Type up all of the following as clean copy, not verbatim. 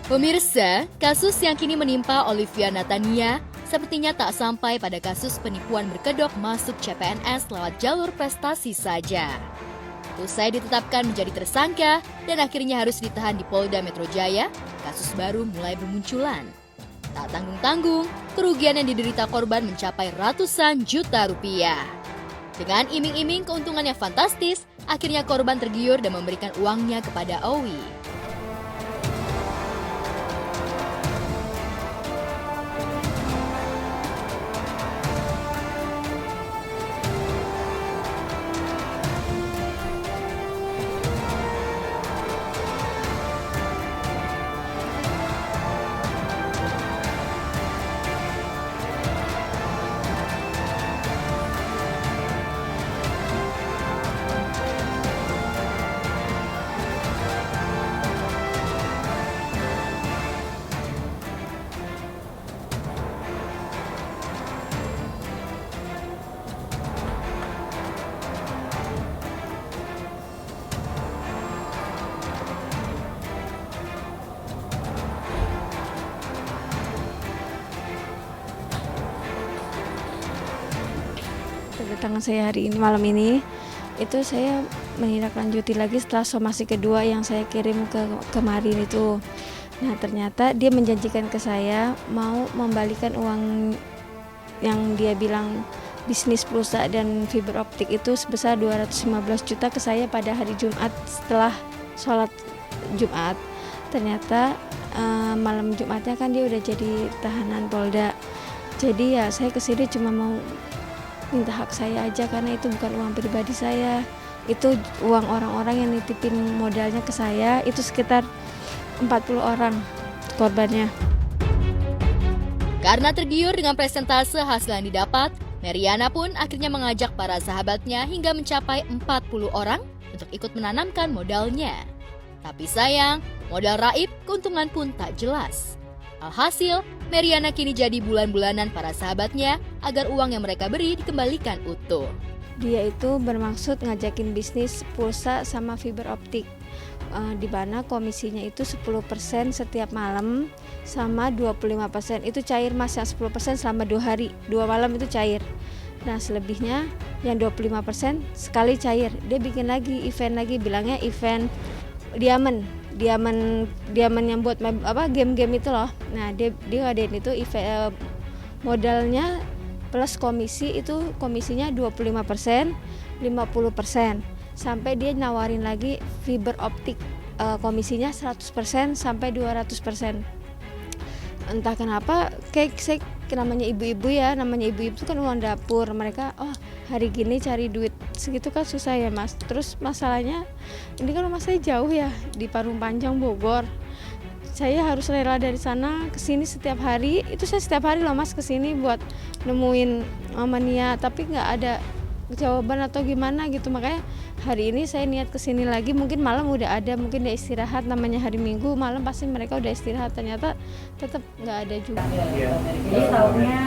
Pemirsa, kasus yang kini menimpa Olivia Natania sepertinya tak sampai pada kasus penipuan berkedok masuk CPNS lewat jalur prestasi saja. Usai ditetapkan menjadi tersangka dan akhirnya harus ditahan di Polda Metro Jaya, kasus baru mulai bermunculan. Tak tanggung-tanggung, kerugian yang diderita korban mencapai ratusan juta rupiah. Dengan iming-iming keuntungan yang fantastis, akhirnya korban tergiur dan memberikan uangnya kepada Owi. Kedatangan saya hari ini malam ini itu saya menindaklanjuti lagi setelah somasi kedua yang saya kirim kemarin itu. Nah, ternyata dia menjanjikan ke saya mau membalikan uang yang dia bilang bisnis pulsa dan fiber optik itu sebesar 215 juta ke saya pada hari Jumat setelah sholat Jumat. Ternyata malam Jumatnya kan dia udah jadi tahanan Polda. Jadi ya saya kesini cuma mau minta hak saya aja karena itu bukan uang pribadi saya. Itu uang orang-orang yang nitipin modalnya ke saya, itu sekitar 40 orang korbannya. Karena tergiur dengan presentase hasil yang didapat, Meriana pun akhirnya mengajak para sahabatnya hingga mencapai 40 orang untuk ikut menanamkan modalnya. Tapi sayang, modal raib keuntungan pun tak jelas. Alhasil, Meriana kini jadi bulan-bulanan para sahabatnya agar uang yang mereka beri dikembalikan utuh. Dia itu bermaksud ngajakin bisnis pulsa sama fiber optik, di mana komisinya itu 10% setiap malam sama 25% itu cair mas, yang 10% selama 2 hari, 2 malam itu cair. Nah selebihnya yang 25% sekali cair. Dia bikin lagi event lagi, bilangnya event diamond yang buat game-game itu loh. Nah dia ngadain itu event modalnya plus komisi, itu komisinya 25%, 50%, sampai dia nawarin lagi fiber optik, komisinya 100% sampai 200%. Entah kenapa kayak saya namanya ibu-ibu itu kan uang dapur mereka. Oh hari gini cari duit segitu kan susah ya mas. Terus masalahnya ini kan rumah saya jauh ya, di Parung Panjang Bogor. Saya harus rela dari sana ke sini setiap hari. Itu saya setiap hari loh mas ke sini buat nemuin Mania, tapi nggak ada jawaban atau gimana gitu. Makanya hari ini saya niat ke sini lagi. Mungkin malam udah ada, mungkin dia istirahat, namanya hari Minggu malam pasti mereka udah istirahat. Ternyata tetap nggak ada juga. Jadi tahunya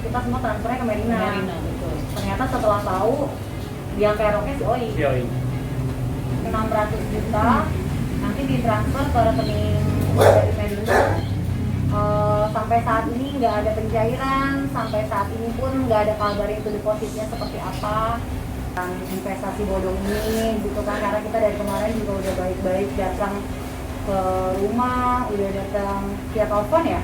kita semua transfernya ke Merina. Ternyata setelah tahu yang keroknya si Oi. 600 juta nanti ditransfer ke rekening dari Medina. Sampai saat ini nggak ada pencairan, sampai saat ini pun nggak ada kabar itu depositnya seperti apa. Dan investasi bodong ini gitu kan, karena kita dari kemarin juga udah baik-baik datang ke rumah, udah datang via telepon ya,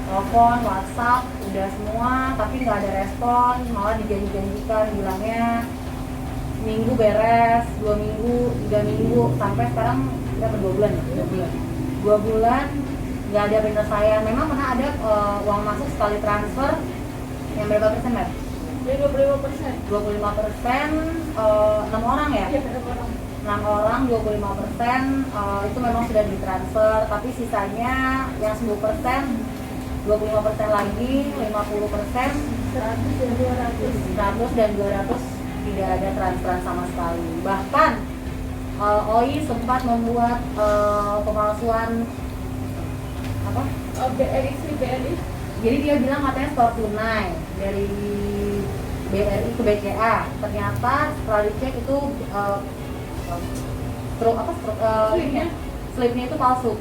telepon, WhatsApp, udah semua, tapi nggak ada respon, malah dijanji-janjikan bilangnya minggu beres, 2 minggu, 3 minggu, sampai sekarang kita ke 2 bulan ya? 2 bulan nggak ada penyelesaian. Memang pernah ada uang masuk sekali transfer yang berapa persen Mer? 25%. 6 orang ya? Iya, 6 orang 25%, itu memang sudah ditransfer, tapi sisanya yang 10%, 25% lagi, 50%, 100 dan 200 tidak ada transferan sama sekali. Bahkan Oi sempat membuat pemalsuan apa? BRI. Jadi dia bilang katanya store tunai dari BRI ke BCA. Ternyata setelah dicek itu slipnya itu palsu.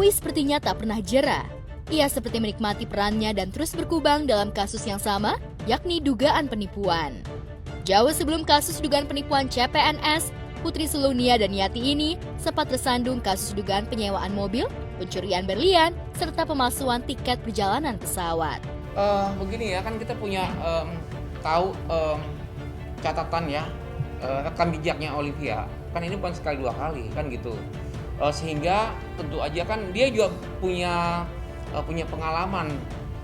Owi sepertinya tak pernah jera. Ia seperti menikmati perannya dan terus berkubang dalam kasus yang sama, yakni dugaan penipuan. Jauh sebelum kasus dugaan penipuan CPNS, Putri Sulung Nia dan Yati ini sempat tersandung kasus dugaan penyewaan mobil, pencurian berlian, serta pemalsuan tiket perjalanan pesawat. Begini ya, kan kita punya catatan ya, rekam jejaknya Olivia. Kan ini bukan sekali dua kali kan gitu. Sehingga tentu aja kan dia juga punya pengalaman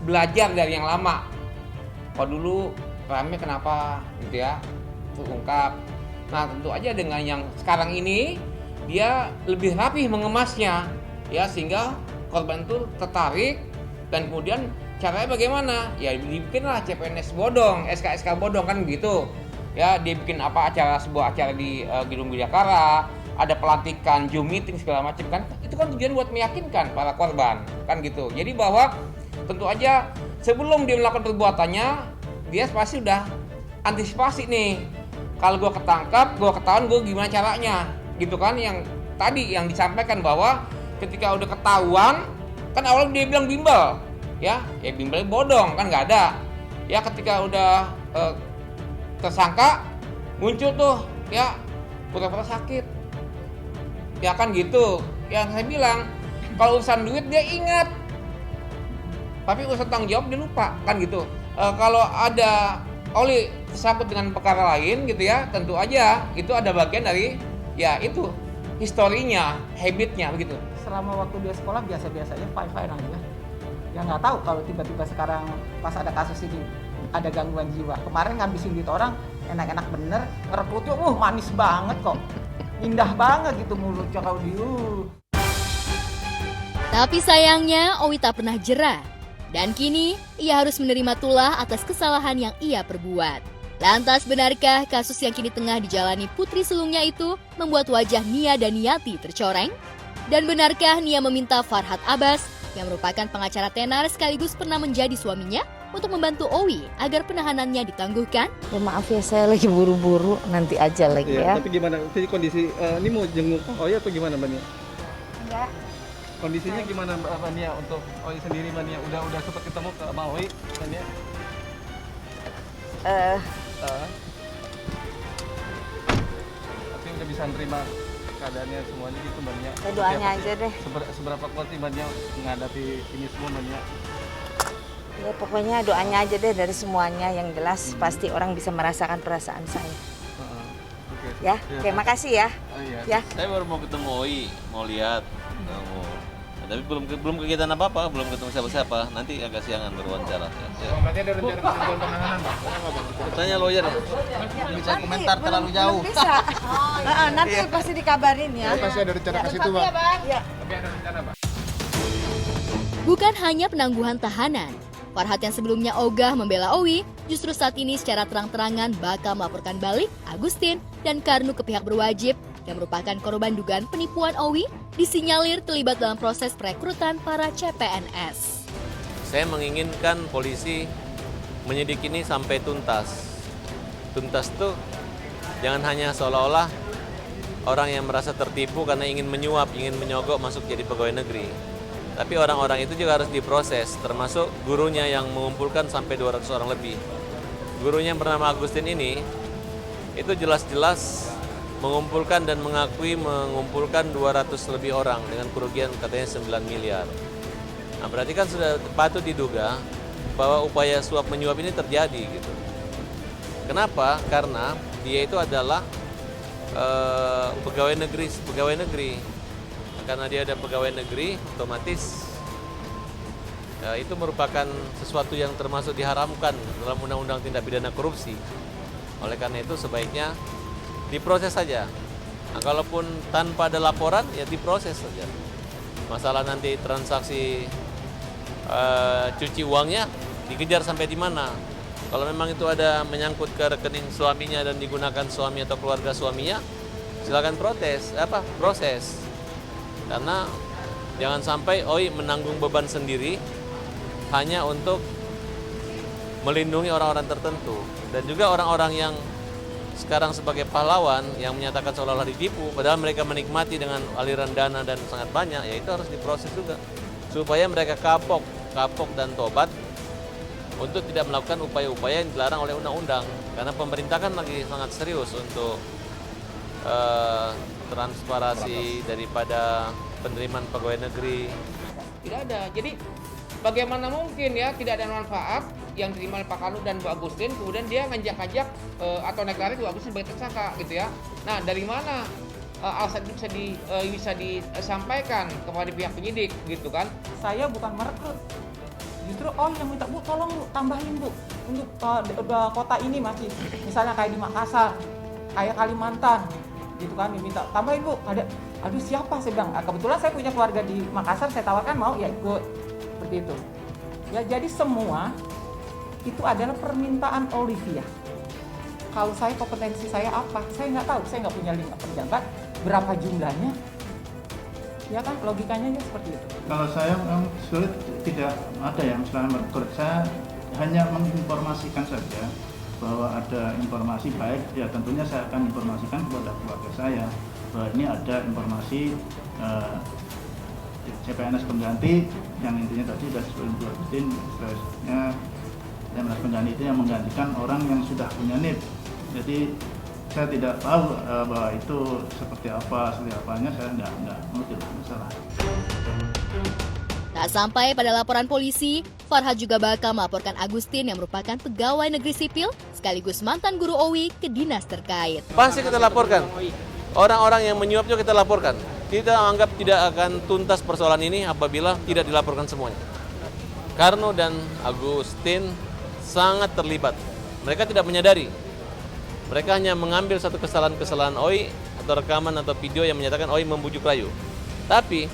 belajar dari yang lama. Kalau dulu rame kenapa gitu ya, terungkap. Nah tentu aja dengan yang sekarang ini dia lebih rapih mengemasnya ya, sehingga korban itu tertarik dan kemudian caranya bagaimana? Ya dibikinlah CPNS bodong, SK bodong kan gitu. Ya dia bikin sebuah acara di Gedung Bidakara, ada pelantikan, Zoom meeting segala macam kan. Itu kan tujuan buat meyakinkan para korban kan gitu. Jadi bahwa tentu aja sebelum dia melakukan perbuatannya, dia pasti udah antisipasi nih. Kalau gue ketangkap, gue ketahuan, gue gimana caranya, gitu kan? Yang tadi yang disampaikan bahwa ketika udah ketahuan, kan awalnya dia bilang bimbel, ya bimbel bodong kan nggak ada. Ya ketika udah tersangka, muncul tuh, ya pura-pura sakit, ya kan gitu. Yang saya bilang, kalau urusan duit dia ingat, tapi urusan tanggung jawab dia lupa, kan gitu. Kalau ada Oli tersangkut dengan perkara lain gitu ya, tentu aja itu ada bagian dari ya itu historinya, habitnya begitu. Selama waktu dia sekolah biasa-biasa aja, fine-fine aja. Ya nggak tahu kalau tiba-tiba sekarang pas ada kasus ini ada gangguan jiwa. Kemarin ngabisin duit orang enak-enak bener, ngerekrutnya manis banget kok. Indah banget gitu mulutnya kalau Tapi sayangnya Owi tak pernah jera. Dan kini, ia harus menerima tulah atas kesalahan yang ia perbuat. Lantas benarkah kasus yang kini tengah dijalani putri sulungnya itu membuat wajah Nia dan Yati tercoreng? Dan benarkah Nia meminta Farhad Abbas, yang merupakan pengacara tenar sekaligus pernah menjadi suaminya, untuk membantu Owi agar penahanannya ditangguhkan? Ya maaf ya, saya lagi buru-buru, nanti aja lagi ya. Tapi gimana, kondisi, ini mau jenguk Owi atau gimana Mbak Nia? Enggak. Kondisinya gimana Mbak Nia untuk Owi sendiri Mbak Nia? Udah sempat ketemu sama Owi Mbak Nia? Tapi udah bisa nerima keadaannya semuanya gitu Mbak Nia? Doanya aja deh. Seberapa kuat sih Mbak Nia menghadapi ini semua Mbak Nia? Ya pokoknya doanya aja deh dari semuanya, yang jelas pasti orang bisa merasakan perasaan saya. Ya, oke, makasih ya. Ya. Saya baru mau ketemu Oi, mau lihat. Tapi belum kegiatan apa-apa, belum ketemu siapa-siapa. Nanti agak siangan berwawancara. Ya. Berarti ada rencana penangguhan penahanan Pak? Tanya lawyer ya. bisa komentar terlalu jauh. Bisa. Nanti pasti dikabarin ya. Pasti ada rencana ke situ Pak? Ya. Tapi ada rencana Pak? Bukan hanya penangguhan tahanan, Farhad yang sebelumnya ogah membela Owi, justru saat ini secara terang-terangan bakal melaporkan balik Agustin dan Karnu ke pihak berwajib yang merupakan korban dugaan penipuan Owi, disinyalir terlibat dalam proses perekrutan para CPNS. Saya menginginkan polisi menyidik ini sampai tuntas. Tuntas tuh jangan hanya seolah-olah orang yang merasa tertipu karena ingin menyuap, ingin menyogok masuk jadi pegawai negeri. Tapi orang-orang itu juga harus diproses, termasuk gurunya yang mengumpulkan sampai 200 orang lebih. Gurunya yang bernama Agustin ini, itu jelas-jelas mengumpulkan dan mengakui mengumpulkan 200 lebih orang dengan kerugian katanya 9 miliar. Nah berarti kan sudah patut diduga bahwa upaya suap menyuap ini terjadi gitu. Kenapa? Karena dia itu adalah pegawai negeri. Karena dia ada pegawai negeri, otomatis itu merupakan sesuatu yang termasuk diharamkan dalam Undang-Undang Tindak Pidana Korupsi. Oleh karena itu sebaiknya diproses saja. Nah, kalaupun tanpa ada laporan, ya diproses saja. Masalah nanti transaksi cuci uangnya dikejar sampai di mana. Kalau memang itu ada menyangkut ke rekening suaminya dan digunakan suami atau keluarga suaminya, silakan proses. Karena jangan sampai Oi menanggung beban sendiri hanya untuk melindungi orang-orang tertentu. Dan juga orang-orang yang sekarang sebagai pahlawan yang menyatakan seolah-olah ditipu, padahal mereka menikmati dengan aliran dana dan sangat banyak, ya itu harus diproses juga supaya mereka kapok dan tobat untuk tidak melakukan upaya-upaya yang dilarang oleh undang-undang. Karena pemerintah kan lagi sangat serius untuk transparansi daripada penerimaan pegawai negeri. Tidak ada. Jadi bagaimana mungkin ya tidak ada manfaat yang diterima oleh Pak Karno dan Bu Agustin, kemudian dia ngajak-ngajak atau deklarasi Bu Agustin sebagai tersangka gitu ya. Nah, dari mana alasan itu bisa disampaikan kepada pihak penyidik gitu kan? Saya bukan merekrut. Justru yang minta, Bu tolong Bu tambahin Bu untuk kota ini masih misalnya kayak di Makassar, kayak Kalimantan gitu kan, diminta tambahin Bu. Aduh siapa, saya bilang kebetulan saya punya keluarga di Makassar, saya tawarkan mau ya ikut seperti itu. Ya jadi semua itu adalah permintaan Olivia. Kalau saya kompetensi saya apa? Saya nggak tahu, saya nggak punya link pejabat, berapa jumlahnya? Ya kan logikanya ya seperti itu. Kalau saya memang sulit, tidak ada yang misalnya merekrut. Saya hanya menginformasikan saja bahwa ada informasi baik, ya tentunya saya akan informasikan kepada keluarga saya bahwa ini ada informasi CPNS pengganti yang intinya tadi sudah sesuai Bu Agustin, istilahnya CPNS pengganti itu yang menggantikan orang yang sudah punya NIP. Jadi saya tidak tahu bahwa itu seperti apanya, saya nggak mengerti masalah. Tak sampai pada laporan polisi, Farhad juga bakal melaporkan Agustin yang merupakan pegawai negeri sipil sekaligus mantan guru OWI ke dinas terkait. Pasti kita laporkan. Orang-orang yang menyuap juga kita laporkan. Kita anggap tidak akan tuntas persoalan ini apabila tidak dilaporkan semuanya. Karno dan Agustin sangat terlibat. Mereka tidak menyadari. Mereka hanya mengambil satu kesalahan-kesalahan OI atau rekaman atau video yang menyatakan OI membujuk rayu. Tapi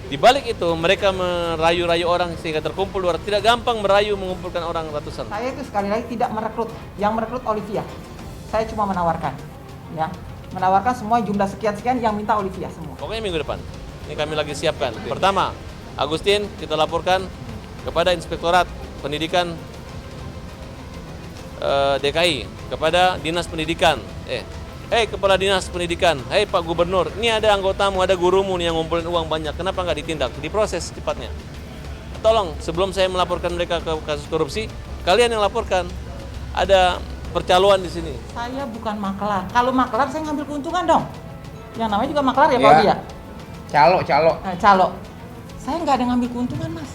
di balik itu mereka merayu-rayu orang sehingga terkumpul luar. Tidak gampang merayu mengumpulkan orang ratusan. Saya itu sekali lagi tidak merekrut. Yang merekrut Olivia. Saya cuma menawarkan. Ya, menawarkan semua jumlah sekian-sekian yang minta Olivia semua. Pokoknya minggu depan. Ini kami lagi siapkan. Pertama, Agustin kita laporkan kepada Inspektorat Pendidikan DKI, kepada Dinas Pendidikan. Kepala Dinas Pendidikan, Pak Gubernur, ini ada anggotamu, ada gurumu nih yang ngumpulin uang banyak, kenapa nggak ditindak, diproses cepatnya. Tolong, sebelum saya melaporkan mereka ke kasus korupsi, kalian yang laporkan. Ada percaloan di sini. Saya bukan maklar. Kalau maklar saya ngambil keuntungan dong. Yang namanya juga maklar ya Pak Dia. Calo. Saya nggak ada ngambil keuntungan Mas.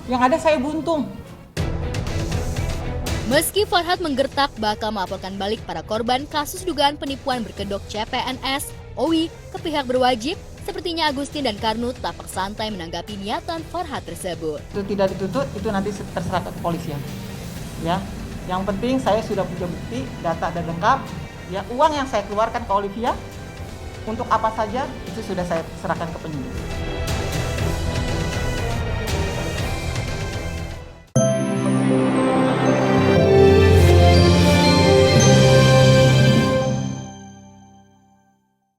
Yang ada saya buntung. Meski Farhad menggertak bakal melaporkan balik para korban kasus dugaan penipuan berkedok CPNS, OWI ke pihak berwajib, sepertinya Agustin dan Karno tampak santai menanggapi niatan Farhad tersebut. Itu tidak dituntut, itu nanti terserah ke kepolisian. Ya, yang penting saya sudah punya bukti, data dan lengkap. Ya, uang yang saya keluarkan ke Olivia untuk apa saja itu sudah saya serahkan ke penyidik.